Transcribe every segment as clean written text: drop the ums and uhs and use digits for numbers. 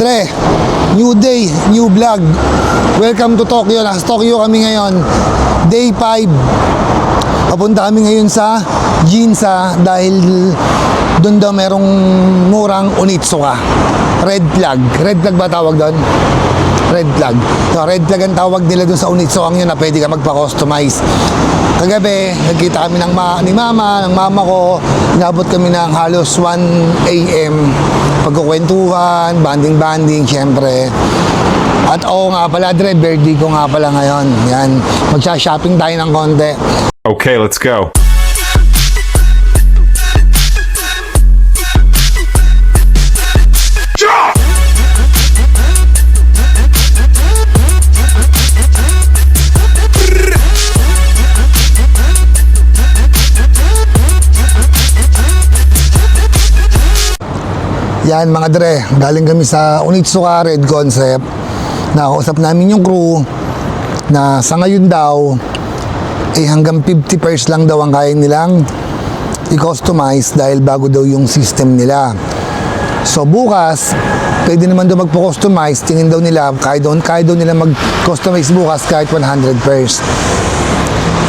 Dre, new day, new vlog. Welcome to Tokyo. Nasa Tokyo kami ngayon. Day 5. Papunta kami ngayon sa Ginza dahil doon daw merong murang Onitsuka. Red flag. Red flag ba tawag doon? Red flag. So, red flag ang tawag nila doon sa Onitsuka yun na pwede ka magpa-customize. Kagabi, nagkita kami ni mama ko. Inabot kami ng halos 1 a.m. Pagkukwentuhan, banding-banding, syempre. At oo nga pala, Dre, birthday ko nga pala ngayon. Yan, magsha-shopping tayo ng konti. Okay, let's go. Yan mga Dre, galing kami sa Onitsuka Red Concept. Nakausap namin yung crew na sa ngayon daw hanggang 50 pairs lang daw ang kaya nilang i-customize dahil bago daw yung system nila. So bukas, pwede naman daw magpo-customize. Tingin daw nila, kaya daw nila mag-customize bukas kahit 100 pairs.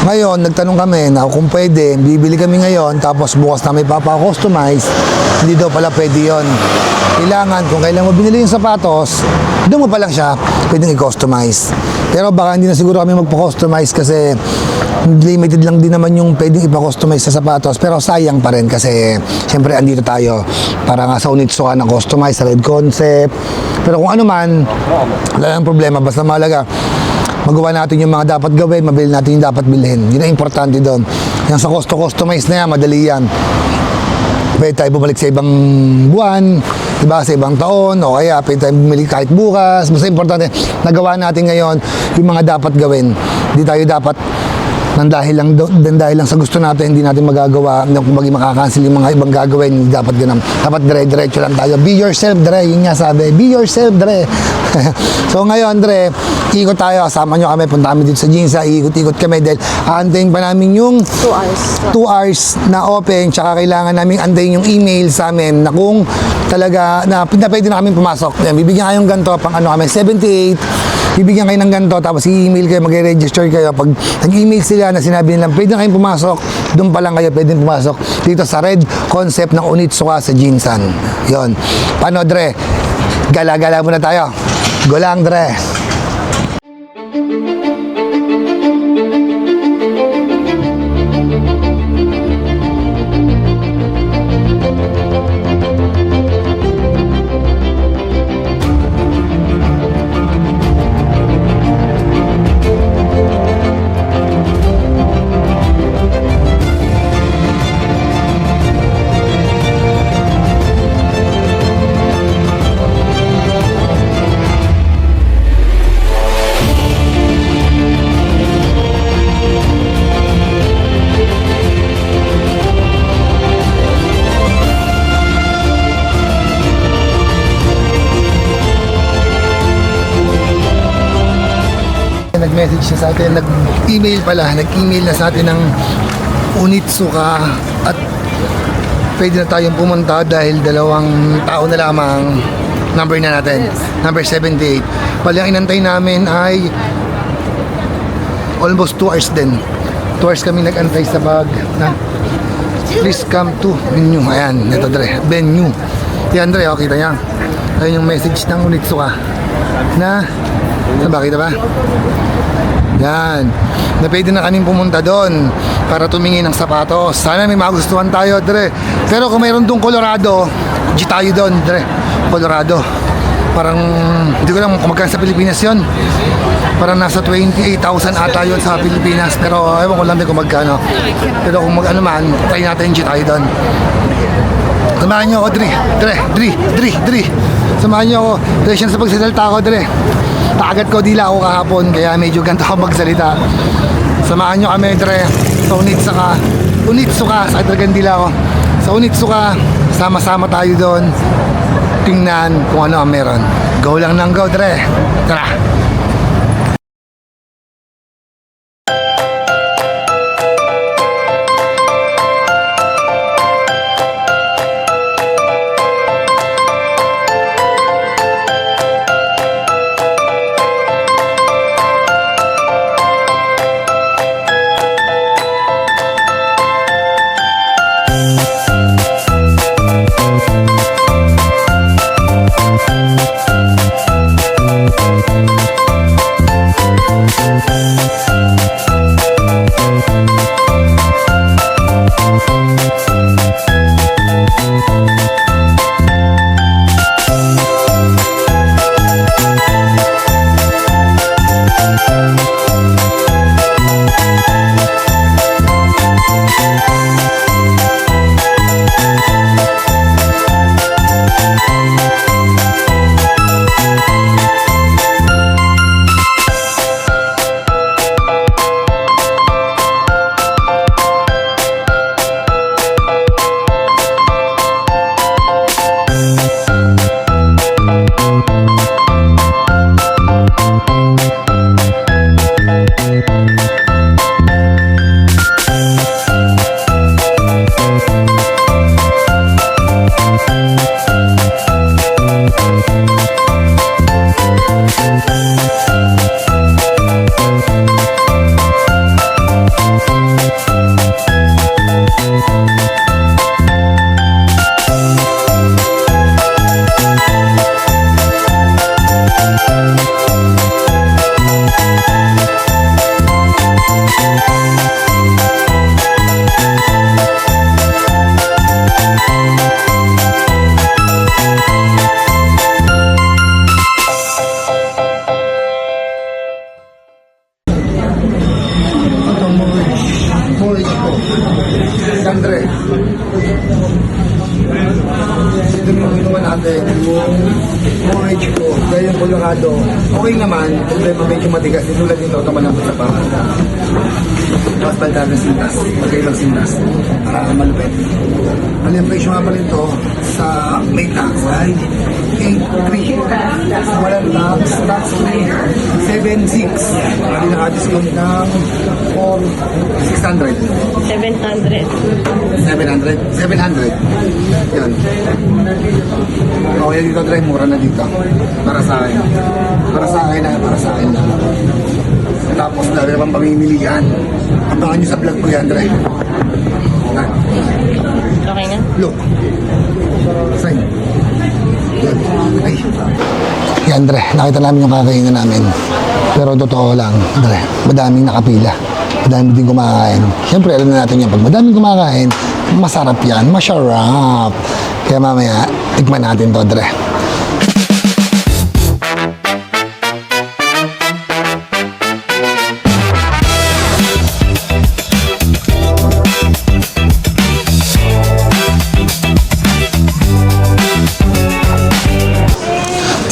Ngayon, nagtanong kami na kung pwede, bibili kami ngayon, tapos bukas na may papa-customize, hindi daw pala pwede yun. Kailangan, kung kailan mo binili yung sapatos, doon mo pa lang siya pwedeng i-customize. Pero baka hindi na siguro kami magpa-customize kasi limited lang din naman yung pwedeng ipa-customize sa sapatos. Pero sayang pa rin kasi siyempre andito tayo para nga sa Onitsuka na customize, sa Red Concept. Pero kung ano man, wala nang problema, basta mahalaga magawa natin yung mga dapat gawin, mabili natin yung dapat bilhin. Yun ang importante doon. Yung sa customize na yan, madali yan. Pwede tayo bumalik sa ibang buwan, diba? Sa ibang taon, o kaya pwede tayo bumili kahit bukas. Basta importante, nagawa natin ngayon yung mga dapat gawin. Hindi tayo dapat dahil lang sa gusto natin, hindi natin magagawa, kung makakancel yung mga ibang gagawin, hindi dapat ganun. Dapat dire-diretso lang tayo. Be yourself, Dre. Yun nga sabi, be yourself, Dre. So ngayon, Dre, ikot tayo. Kasama nyo kami. Punta kami dito sa Ginza. Ikot-ikot kami dahil aantayin pa namin yung 2 hours na open. Tsaka kailangan namin antayin yung email sa amin na kung talaga na pwede na kami pumasok. Yan, bibigyan kayong ganito pang ano kami, 78. Bibigyan kayo ng ganito, tapos i-email kayo, mag-register kayo. Pag nag-email sila na sinabi nila, pwede na kayong pumasok, doon pa lang kayo pwede pumasok dito sa Red Concept ng Onitsuka sa Ginza. Yon. Paano, Dre? Gala-gala muna tayo. Go lang, Dre. Nag-message siya sa atin, nag-email na sa atin ng Onitsuka at pwede na tayong pumunta dahil 2 tao na lamang number na natin, number 78. Bali ang inantay namin ay almost 2 hours din. 2 hours kami nag-antay sa bag na please come to venue. Ayan, ito Dre, venue. Yan Dre, kita niya. Ayun yung message ng Onitsuka na bakit ba? Yan. Na pwede na kaming pumunta doon para tumingin ng sapatos. Sana may magustuhan tayo, Dre. Pero kung mayroon doon Colorado, G tayo doon, Dre. Colorado. Parang, hindi ko lang kung magkano sa Pilipinas yon. Parang nasa 28,000 ata yun sa Pilipinas. Pero ewan ko lang din kung magkano. Pero kung mag-ano man, try natin G tayo doon. Samahan nyo ako, Dre. Samahan nyo ako. Dre, siya sa pagsasalita ako, Dre. Tagat ko dila ako kahapon, kaya medyo ganito ako magsalita. Samahan nyo kami, Dre, sa Onitsuka, sa Dragandila ako. Sa Onitsuka, sama-sama tayo doon. Tingnan kung ano ang meron. Go lang ng go, Dre. Tara! Andre, yung porridge ko, dahil yung Colorado, okay naman, problema medyo matigas, tulad nito, ito malambot sa paa. Tapos baldad ng sintas, magkaibang sintas, para malupit. Ano yung presyo nga pala ito sa may tax ay 8.3. Walang tax free, 7.6. Hindi naka-discount ng 600. 700. 700. Yan. Okay, dito try, mura na dito. Para sa akin. Para sa akin lang. Tapos dahil naman pamimilian. Abangan nyo sa vlog ko yan, Dre. Yan. Okay na? Look. Sign. Yan. Ay. Yan, Dre. Nakita namin yung kakainan namin. Pero totoo lang, Dre. Madaming nakapila. Madaming din kumakain. Siyempre, alam na natin yan. Pag madaming kumakain, masarap yan. Masarap. Kaya mamaya, tikman natin to, Dre.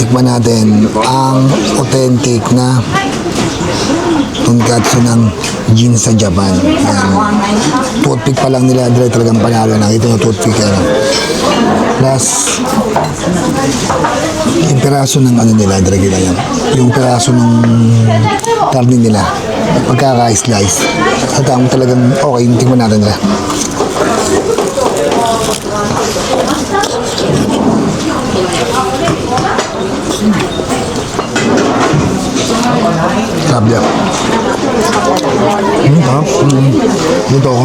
Tikman natin ang authentic na tonkatsu ng Jin sa Japan. Ayan. Toothpick pa lang nila, Dre, talagang panalo. Nakita nyo toothpick yan. Plus, yung piraso ng ano nila, Dre, kita yan. Yung piraso ng karne nila, pagkaka-slice. At ang talagang okay, tingnan natin, Dre. Sarap yan. Sarap. Dito ako.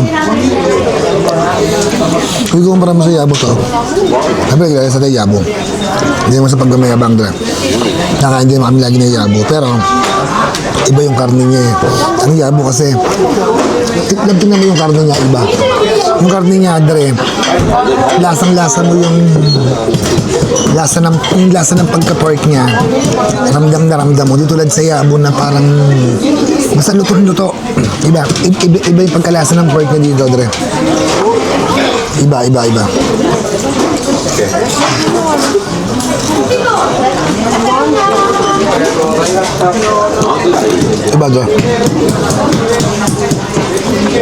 Kung ikumpara mo sa yabo to, sabi naglalala sa tayo yabo. Hindi naman sa pagmamayabang doon. Nakain din kami lagi ng yabo. Pero, iba yung karne niya eh. Ang yabo kasi, tignan mo yung karne niya, iba. Yung karne niya, Dre, lasang-lasa mo yung lasa ng pagka-pork niya. Ramdam na ramdam mo. Di tulad sa yabo na parang basta luto-luto. Iba yung pagkalasa ng pork niya dito, Dre. Iba. Iba, Dre.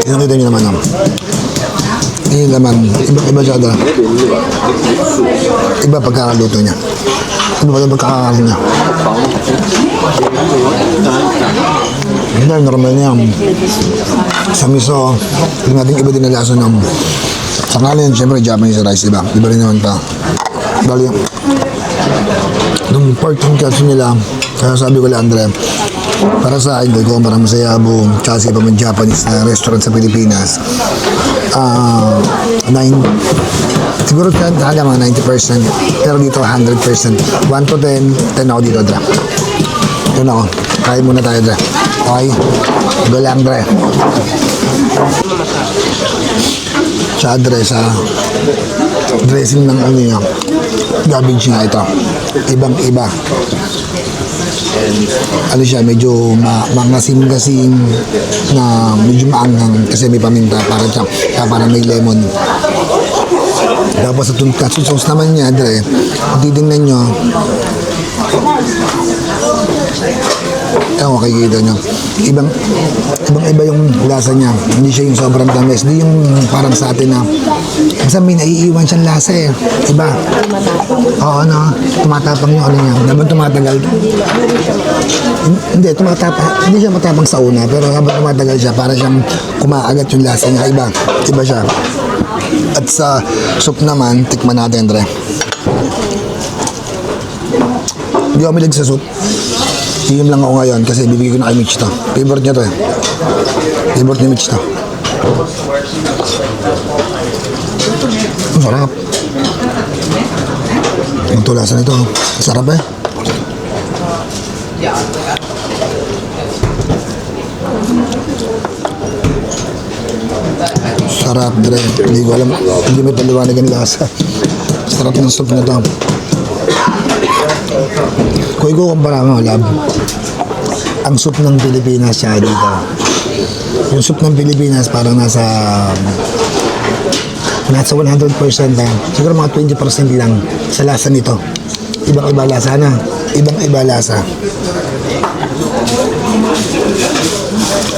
Yung kita nyo naman, no? Yung laman, iba siya, Dre. Iba pagkakaluto niya. Iba yung pagkakakain niya. Hindi, normal niya. Sa miso, yung natin iba din na lasa ng sa ngalan, siyempre Japanese rice, diba? Iba rin naman pa. Bali, nung pork tonkatsu nila, kaya sabi ko lang, Andre, para sa akin, kung kumpara mo sa Yabo, tsaka sa ibang Japanese na restaurant sa Pilipinas, siguro talaga mga 90%, pero dito 100%. 1 to 10, 10 ako dito, Dre. 10 ako. Kain muna tayo, Dre. Okay? Go lang, Dre. Tsaka, Dre, sa dressing ng ano niya, garbage nga ito. Ibang-iba. Ano siya, medyo mangasim-gasim na medyo maanghang kasi may paminta para may lemon. Tapos sa tonkatsu sauce naman niya, Dre, kung titignan nyo, okay, kita nyo. Ibang-iba yung lasa niya. Hindi siya yung sobrang tamis. Hindi yung parang sa atin na basta may naiiwan siyang lasa eh. Iba. Oo, no? Tumatapang yung ano niya. Habang tumatagal. Hindi, hindi siya matapang sa una. Pero habang tumatagal siya, para siyang kumaagat yung lasa niya. Iba siya. At sa soup naman, tikman natin, Dre. Hindi ako milig sa soup. Hihim lang ako ngayon kasi bibigay ko na kay Mitch to. Favorite niya to eh. Favorite ni Mitch to. Ang sarap. Ang tulasan nito. Sarap eh. Sarap, Dre. Hindi ko alam. Hindi may paliwanag ang lasa. Sarap ng soup na to. Kung ikukumpara mo, lab, ang soup ng Pilipinas siya dito. Yung soup ng Pilipinas parang nasa Not sa 100% ha. Siguro mga 20% lang sa lasa nito. Ibang-iba lasa na. Ibang-iba lasa.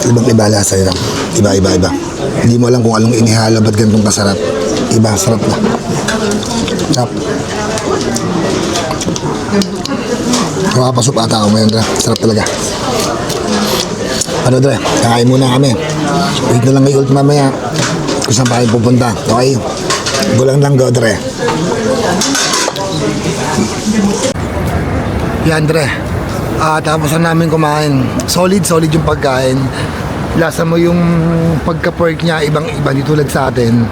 Ibang-iba lasa yun. Iba. Hindi mo alam kung anong inihala, ba't ganitong kasarap. Iba, sarap na. Sarap. Nakapasok ata ako ngayon, Dre. Sarap talaga. Ano, Dre? Kakain muna kami. Wait na lang kay Ult mamaya. Kung saan pa kayo pupunta. Okay? Gulang lang go, Dre. Yan, Dre. Tapos na namin kumain. Solid yung pagkain. Lasa mo yung pagka-pork niya, ibang-iba, di tulad sa atin.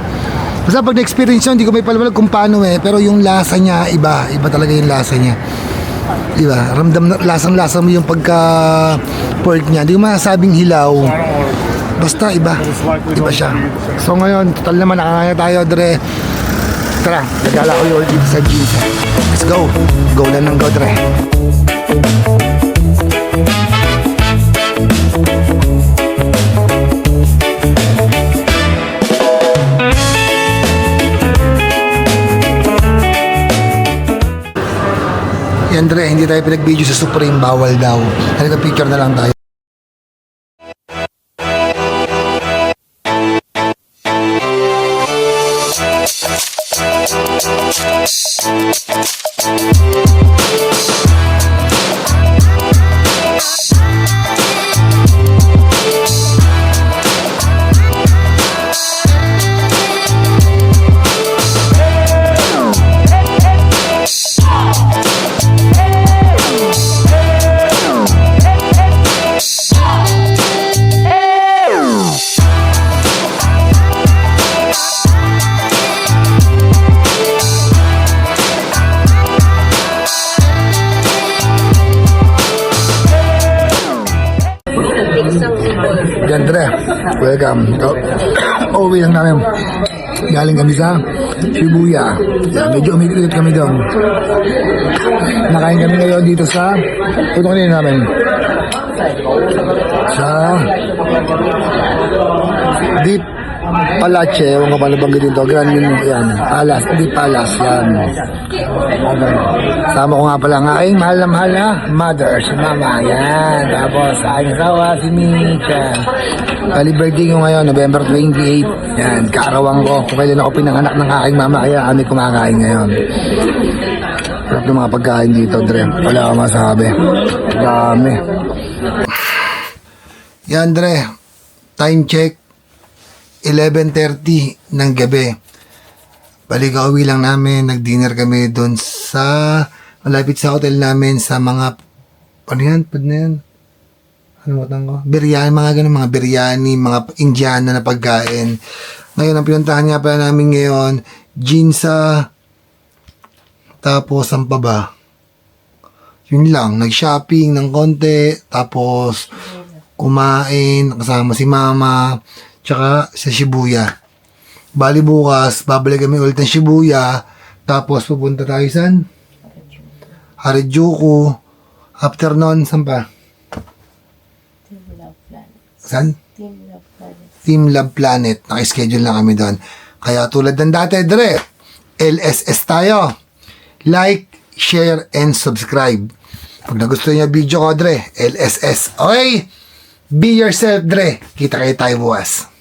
Basta pag na-experience yun, hindi ko may palawalag kung paano pero yung lasa niya, iba talaga yung lasa niya. Diba? Lasang-lasa mo yung pagka-pork niya. Hindi ko masasabing hilaw. Basta iba siya. So ngayon, total naman nakakaya tayo, Dre. Tara, nagala ko yung dito sa jeans. Let's go. Go lang ng go, Dre. Yan, Dre, hindi tayo pinag-video sa Supreme, bawal daw. Halika, picture na lang tayo. Yan, Dre. Welcome. Uwi lang namin. Galing kami sa Shibuya. Medyo umikot kami doon. Nakain kami ngayon dito sa puto kanina namin. Sa Deep Palace. Ewan ko paano bang dito. Grand yan. Palace. Deep Palace. Yan. Okay. Sama ko nga pala ang aking mahal na mother, si Mama. Yan. Tapos aking asawa, si Micha. Bali birthday ko ngayon, November 28. Yan. Kaarawan ko. Kung kailan ako pinanganak ng aking mama, kaya kami kumakain ngayon. Sarap ng mga pagkain dito, Dre. Wala ka masabi. Dami. Yan, Dre. Time check. 11:30 ng gabi. Balik uwi lang namin, nag-dinner kami doon sa malapit sa hotel namin sa mga ano yan, pad na yan. Ano ko? Biryani, mga ganun, mga biryani, mga Indiana na pagkain. Ngayon, ang pinuntahan nga pala namin ngayon, Ginza, tapos ang pa ba? Yun lang, nag-shopping ng konti, tapos kumain, kasama si Mama, tsaka sa Shibuya. Bali bukas, babalik kami ulit ng Shibuya, tapos pupunta tayo saan? Harajuku. After nun, saan pa? Saan? Team Love Planet. Naka-schedule na kami doon. Kaya tulad ng dati, Dre, LSS tayo. Like, share, and subscribe. Pag nagustuhan niyo video ko, Dre, LSS. Okay? Be yourself, Dre. Kita kayo tayo bukas.